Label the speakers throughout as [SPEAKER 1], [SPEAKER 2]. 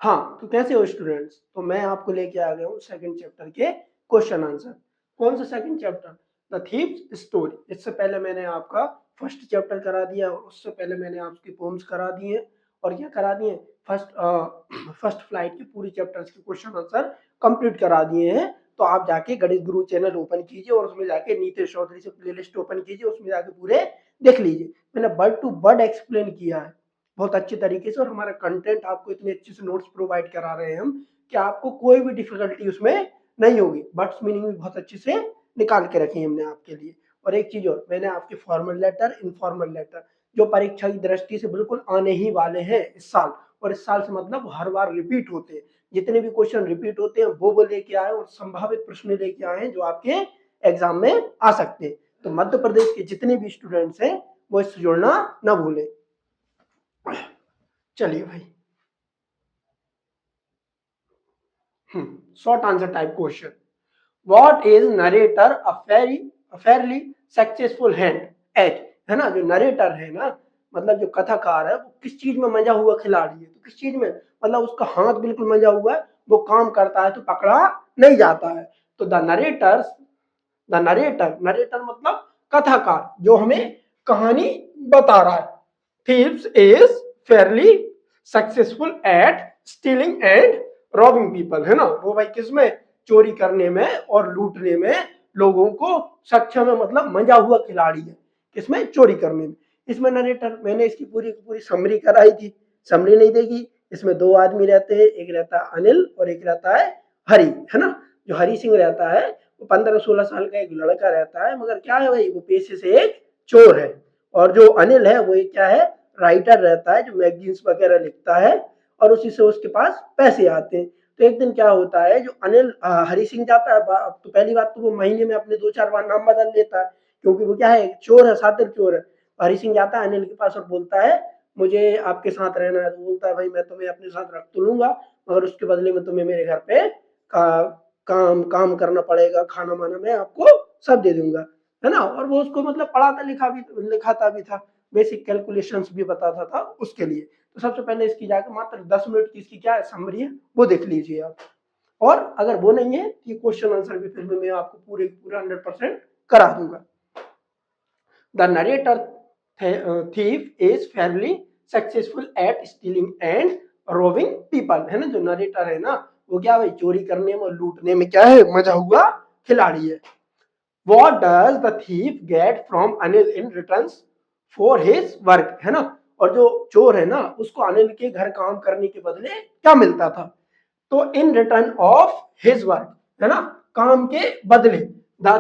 [SPEAKER 1] हाँ, तो कैसे हो स्टूडेंट्स? तो मैं आपको लेके आ गया हूँ सेकंड चैप्टर के क्वेश्चन आंसर। कौन सा second chapter? The thieves story. इससे पहले मैंने आपका फर्स्ट चैप्टर करा दिया और उससे पहले मैंने आपकी पोम्स करा दिए और क्या करा दिए, फर्स्ट फ्लाइट के पूरी चैप्टर्स के क्वेश्चन आंसर कंप्लीट करा दिए हैं। तो आप जाके गणित गुरु चैनल ओपन कीजिए और उसमें जाके नीतीश चौधरी से प्लेलिस्ट ओपन कीजिए, उसमें जाके पूरे देख लीजिए। मैंने वर्ड टू वर्ड एक्सप्लेन किया है बहुत अच्छे तरीके से, और हमारा कंटेंट आपको इतने अच्छे से नोट्स प्रोवाइड करा रहे हैं हम कि आपको कोई भी डिफिकल्टी उसमें नहीं होगी। बट्स मीनिंग भी बहुत अच्छे से निकाल के रखी है हमने आपके लिए। और एक चीज और, मैंने आपके फॉर्मल लेटर, इनफॉर्मल लेटर जो परीक्षा की दृष्टि से बिल्कुल आने ही वाले हैं इस साल, और इस साल से मतलब हर बार रिपीट होते हैं, जितने भी क्वेश्चन रिपीट होते हैं वो लेके आए और संभावित प्रश्न लेके आए हैं जो आपके एग्जाम में आ सकते हैं। तो मध्य प्रदेश के जितने भी स्टूडेंट्स हैं वो इससे जुड़ना ना भूलें। चलिए भाई, short answer type question. What is narrator a fairly successful hand eight? है ना, जो नरेटर है ना, मतलब जो कथाकार है, वो किस चीज में मंजा हुआ खिलाड़ी है? तो किस चीज में, मतलब उसका हाथ बिल्कुल मंजा हुआ है, वो काम करता है तो पकड़ा नहीं जाता है। तो द नरेटर मतलब कथाकार जो हमें कहानी बता रहा है। Thieves is fairly successful at stealing and robbing people. है ना, वो भाई किसमें? चोरी करने में और लूटने में लोगों को सक्षम है, मतलब मंजा हुआ खिलाड़ी है। किसमें? चोरी करने में। इसमें नरेटर, मैंने इसकी पूरी पूरी समरी कराई थी, समरी नहीं देगी। इसमें दो आदमी रहते हैं, एक रहता है अनिल और एक रहता है हरि। है ना, जो हरि सिंह रहता है वो 15-16 साल का एक लड़का रहता है, मगर क्या है भाई, वो पेशे से एक चोर है। और जो अनिल है वो एक क्या है, राइटर रहता है जो मैगजीन्स वगैरह लिखता है, और उसी से उसके पास पैसे आते हैं। तो एक दिन क्या होता है, जो अनिल हरि सिंह जाता है, तो पहली बात तो वो महीने में अपने 2-4 बार नाम बदल लेता है, क्योंकि वो क्या है, चोर है, शातिर चोर है। हरि सिंह जाता है अनिल के पास और बोलता है मुझे आपके साथ रहना है। तो बोलता है भाई मैं तुम्हें अपने साथ रख तो लूंगा, मगर उसके बदले में तुम्हें मेरे घर पे काम करना पड़ेगा, खाना वाना मैं आपको सब दे दूंगा। है ना, और वो उसको मतलब पढ़ाता लिखाता भी था, बेसिक कैलकुलेशंस भी बताता था उसके लिए। तो सबसे पहले इसकी जाकर मात्र 10 मिनट की इसकी क्या समरी है वो देख लीजिए आप। और अगर वो नहीं है तो ये क्वेश्चन आंसर भी फिर भी मैं आपको पूरे पूरा 100% करा दूंगा। The narrator thief is fairly successful at stealing and robbing people। है ना, जो नरेटर है ना वो क्या भाई, चोरी करने में और लूटने में क्या है, मजा हुआ खिलाड़ी है। What does the thief get from Anil in returns for his work? है ना, और जो चोर है ना उसको अनिल के घर काम करने के बदले क्या मिलता था? तो in return of his work, है ना, काम के बदले, the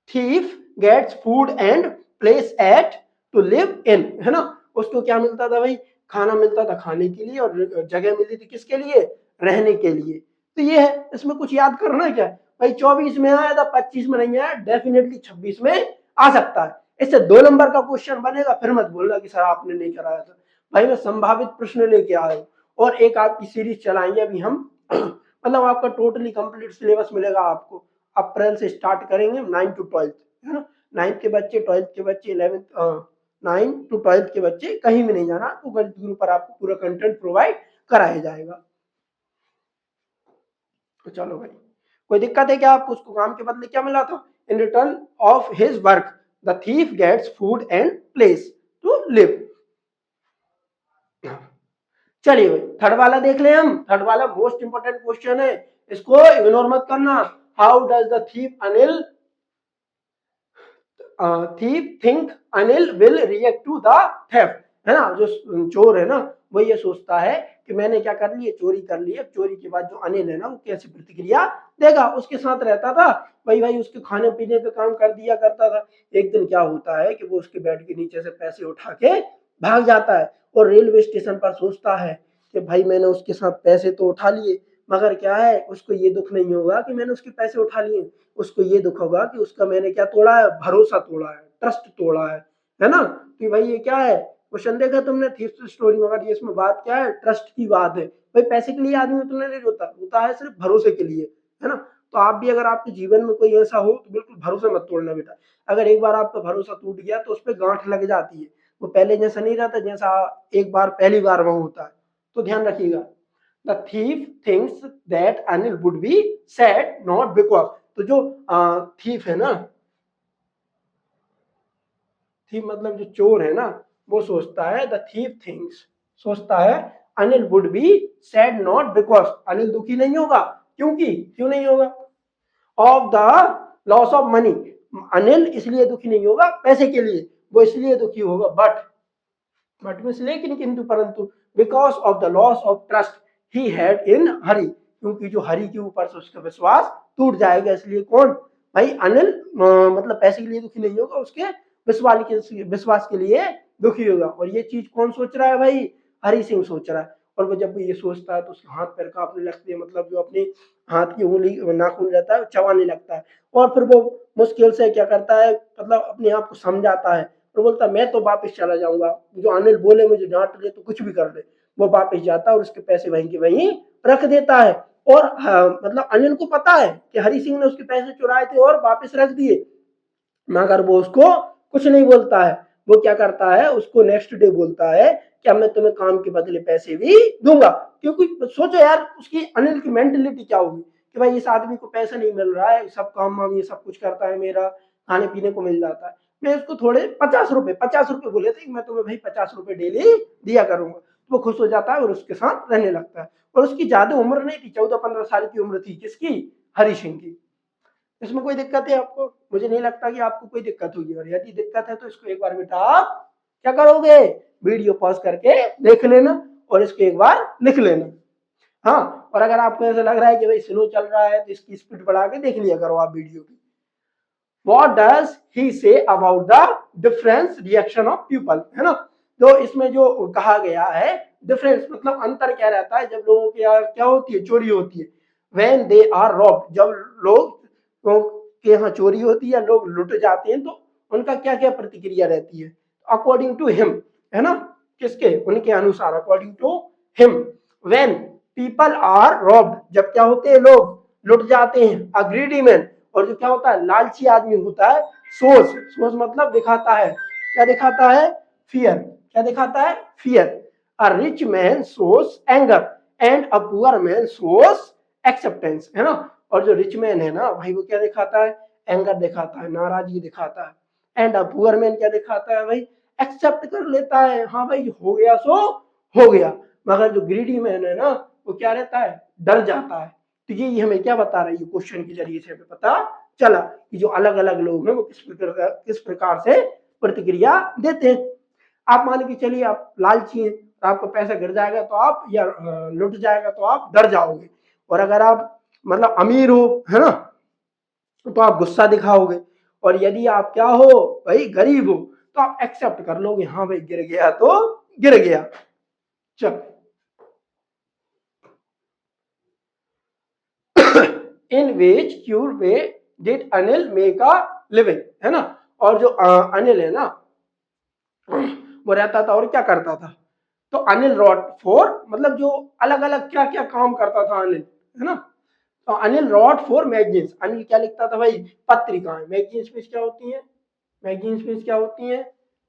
[SPEAKER 1] thief gets food and place at to live in. है ना, उसको क्या मिलता था भाई, खाना मिलता था खाने के लिए, और जगह मिलती थी किसके लिए, रहने के लिए। तो ये है, इसमें कुछ याद करना है क्या भाई, 24 में आया था, 25 में नहीं आया, डेफिनेटली 26 में आ सकता है। इससे 2 नंबर का क्वेश्चन बनेगा, फिर मत बोलना कि सर आपने नहीं कराया था। भाई मैं संभावित प्रश्न लेके आया हूँ, और एक आपकी सीरीज चलाएंगे अभी हम मतलब आपका टोटली कंप्लीट सिलेबस मिलेगा आपको। अप्रैल से स्टार्ट करेंगे 9 to 12, है ना, 9th के बच्चे, 12th के बच्चे, 11th 9 to 12th के बच्चे कहीं भी नहीं जाना, तो गणित गुरु पर आपको पूरा कंटेंट प्रोवाइड कराया जाएगा। तो चलो भाई, कोई दिक्कत है क्या आपको? उसको काम के बदले क्या मिला था? In return of his work the thief gets food and place to live. चलिए भाई, थर्ड वाला देख ले हम। थर्ड वाला मोस्ट इंपोर्टेंट क्वेश्चन है, इसको इग्नोर मत करना। How does the thief think Anil will react to the theft? है ना, जो चोर है ना वो ये सोचता है कि मैंने क्या कर लिया, चोरी कर ली। अब चोरी के बाद जो अनिल है ना वो कैसी प्रतिक्रिया देगा? उसके साथ रहता था भाई, उसके खाने पीने का काम कर दिया करता था। एक दिन क्या होता है कि वो उसके बेड के नीचे से पैसे उठा के भाग जाता है, और रेलवे स्टेशन पर सोचता है कि भाई मैंने उसके साथ पैसे तो उठा लिए, मगर क्या है, उसको ये दुख नहीं होगा कि मैंने उसके पैसे उठा लिए, उसको ये दुख होगा कि उसका मैंने क्या तोड़ा है, भरोसा तोड़ा है, ट्रस्ट तोड़ा है ना। कि भाई ये क्या है, क्वेश्चन देखा तुमने थीफ स्टोरी, मगर ये इसमें बात क्या है, ट्रस्ट की बात है। भाई पैसे के लिए आदमी उतना नहीं रोता, रोता है सिर्फ भरोसे के लिए। है ना, तो आप भी अगर आपके जीवन में कोई ऐसा हो तो बिल्कुल भरोसा मत तोड़ना बेटा। अगर एक बार आपका भरोसा टूट गया तो उस पर गांठ लग जाती है, वो पहले जैसा नहीं रहता, जैसा एक बार पहली बार वो होता है। तो ध्यान रखिएगा। The thief thinks that Anil would be sad not because, तो जो थीफ है ना, थीफ मतलब जो चोर है ना, वो सोचता है, द थीफ थिंक्स सोचता है, Anil would be sad not because, Anil दुखी नहीं होगा, क्योंकि क्यों नहीं होगा, of the loss of money, Anil इसलिए दुखी नहीं होगा पैसे के लिए, वो इसलिए दुखी होगा, बट मीन्स लेकिन किंतु परंतु, because of the loss of trust he had in Hari, क्योंकि जो हरि के ऊपर से उसका विश्वास टूट जाएगा, इसलिए कौन भाई अनिल मतलब पैसे के लिए दुखी नहीं होगा, उसके विश्वास के लिए दुखी होगा। और ये चीज कौन सोच रहा है भाई, हरि सिंह सोच रहा है। और वो जब ये सोचता है तो उसके हाथ पैर कांपने लगते हैं, मतलब जो अपने हाथ की उंगली नाखून रहता है वो चबाने लगता है, और फिर वो मुश्किल से क्या करता है, मतलब अपने आप को समझाता है, और बोलता है मैं तो वापस चला जाऊंगा, जो अनिल बोले मुझे डांट ले तो कुछ भी कर ले, वो वापस जाता है और उसके पैसे वहीं के वहीं रख देता है। और मतलब अनिल को पता है कि हरि सिंह ने उसके पैसे चुराए थे और वापस रख दिए, मगर वो उसको कुछ नहीं बोलता है। वो क्या करता है, उसको नेक्स्ट डे बोलता है कि अब मैं तुम्हें काम के बदले पैसे भी दूंगा, क्योंकि सोचो यार उसकी अनिल की मेंटेलिटी क्या होगी कि भाई इस आदमी को पैसा नहीं मिल रहा है, सब काम वाम ये सब कुछ करता है, मेरा खाने पीने को मिल जाता है, मैं इसको थोड़े 50 रुपए बोले थे, मैं तुम्हें भाई 50 रुपए डेली दिया करूंगा, तो वो खुश हो जाता है और उसके साथ रहने लगता है। और उसकी ज्यादा उम्र नहीं थी, 14-15 साल की उम्र थी, किसकी, हरि सिंह की। इसमें कोई दिक्कत है आपको, मुझे नहीं लगता कि आपको कोई दिक्कत होगी, और यदि दिक्कत है तो इसको एक बार बेटा आप क्या करोगे, वीडियो पॉज करके देख लेना और इसको एक बार लिख लेना। हाँ, और अगर आपको ऐसा लग रहा है कि भाई स्लो चल रहा है तो इसकी स्पीड बढ़ा के देख लिया करो आप वीडियो की। What does he say about the difference reaction of people, है ना। तो इसमें जो कहा गया है डिफरेंस मतलब अंतर क्या रहता है जब लोगों के यहाँ क्या होती है, चोरी होती है, when they are robbed, जब लोग के यहाँ चोरी होती है या लोग लुट जाते हैं तो उनका क्या क्या प्रतिक्रिया रहती है, अकॉर्डिंग टू हिम, है ना, किसके, उनके अनुसार, according to him, when people are robbed, जब क्या होते हैं, लोग लुट जाते हैं, अ ग्रीडी मैन, और जो क्या होता है, लालची आदमी होता है, सोच मतलब दिखाता है, क्या दिखाता है, फियर, क्या दिखाता है, fear, a rich man shows anger and a poor man shows acceptance, है ना। और जो रिच मैन है ना भाई, वो क्या दिखाता है, एंगर दिखाता है, नाराजगी दिखाता है, एंड अ पुअर मैन क्या दिखाता है भाई, एक्सेप्ट कर लेता है, हाँ भाई हो गया सो हो गया। मगर जो ग्रीडी मैन है ना, वो क्या रहता है, डर जाता है। तो ये हमें क्या बता रहा है, ये क्वेश्चन के जरिए से हमें पता चला कि जो अलग अलग लोग हैं वो किस प्रकार से प्रतिक्रिया देते हैं। आप मान के चलिए आप लालची हैं, तो आपका पैसा गिर जाएगा तो आप, या लुट जाएगा तो आप डर जाओगे, और अगर आप मतलब अमीर हो, है ना, तो आप गुस्सा दिखाओगे, और यदि आप क्या हो भाई, गरीब हो, तो आप एक्सेप्ट कर लोगे, हाँ भाई गिर गया तो गिर गया। चल, in which cure way did Anil make a living, है ना। और जो अनिल है ना, वो रहता था और क्या करता था, तो अनिल रॉट फॉर मतलब जो अलग अलग क्या क्या काम करता था अनिल, है ना। तो Anil wrote for magazines, Anil क्या लिखता था भाई, पत्रिकाएं, मैगजीन्स में क्या होती हैं, मैगजीन्स में क्या होती हैं,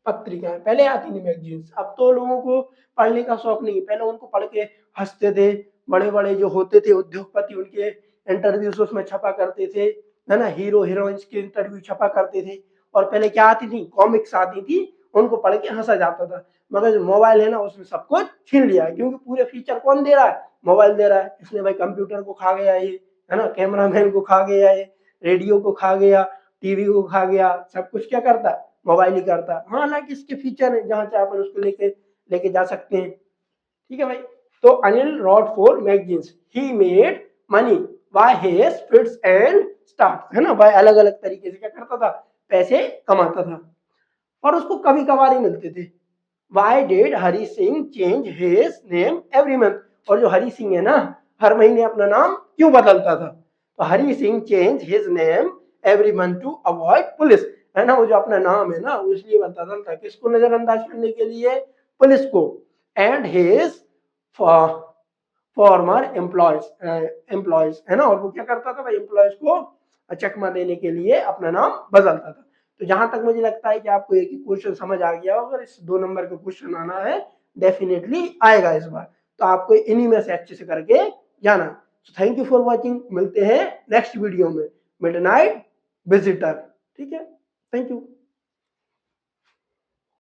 [SPEAKER 1] पत्रिकाएं, पहले आती थी मैगजीन्स, अब तो लोगों को पढ़ने का शौक नहीं, पहले उनको पढ़ के हंसते थे, बड़े बड़े जो होते थे उद्योगपति उनके इंटरव्यूज उसमें छपा करते थे, है ना, हीरो हीरोइंस के इंटरव्यू छपा करते थे। और पहले क्या आती थी, कॉमिक्स आती थी, उनको पढ़ के हंसा जाता था। मगर जो मोबाइल है ना, उसमें सब कुछ छीन लिया है, क्योंकि पूरे फीचर कौन दे रहा है, मोबाइल दे रहा है, इसलिए भाई कंप्यूटर को खा गया ये, है ना, कैमरामैन को खा गया ये, रेडियो को खा गया, टीवी को खा गया, सब कुछ क्या करता है, मोबाइल ही करता है। हाँ, हालांकि इसके फीचर है जहां चाहे अपन उसको लेके लेके जा सकते हैं, ठीक है भाई। तो Anil wrote for magazines, he made money by his fits and start, है ना, भाई अलग अलग तरीके से क्या करता था, पैसे कमाता था, और उसको कभी कभार ही मिलते थे। Why did Hari Singh change his name every month, और जो हरी सिंह है ना, हर महीने अपना नाम क्यों बदलता था, तो Hari Singh change his name every month to avoid police, है ना, वो जो अपना नाम है ना वो इसलिए बदलता था, किसको नजरअंदाज करने के लिए, पुलिस को, एंड हिज फॉर्मर एम्प्लॉयज, है ना, और वो क्या करता था भाई, एम्प्लॉयज को चकमा देने के लिए अपना नाम बदलता था। तो जहां तक मुझे लगता है कि आपको एक ही क्वेश्चन समझ आ गया होगा, इस 2 नंबर का क्वेश्चन आना है, डेफिनेटली आएगा इस बार। तो आपको इन्हीं में से अच्छे से करके जाना। थैंक यू फॉर वॉचिंग, मिलते हैं नेक्स्ट वीडियो में, मिडनाइट विजिटर। ठीक है, थैंक यू।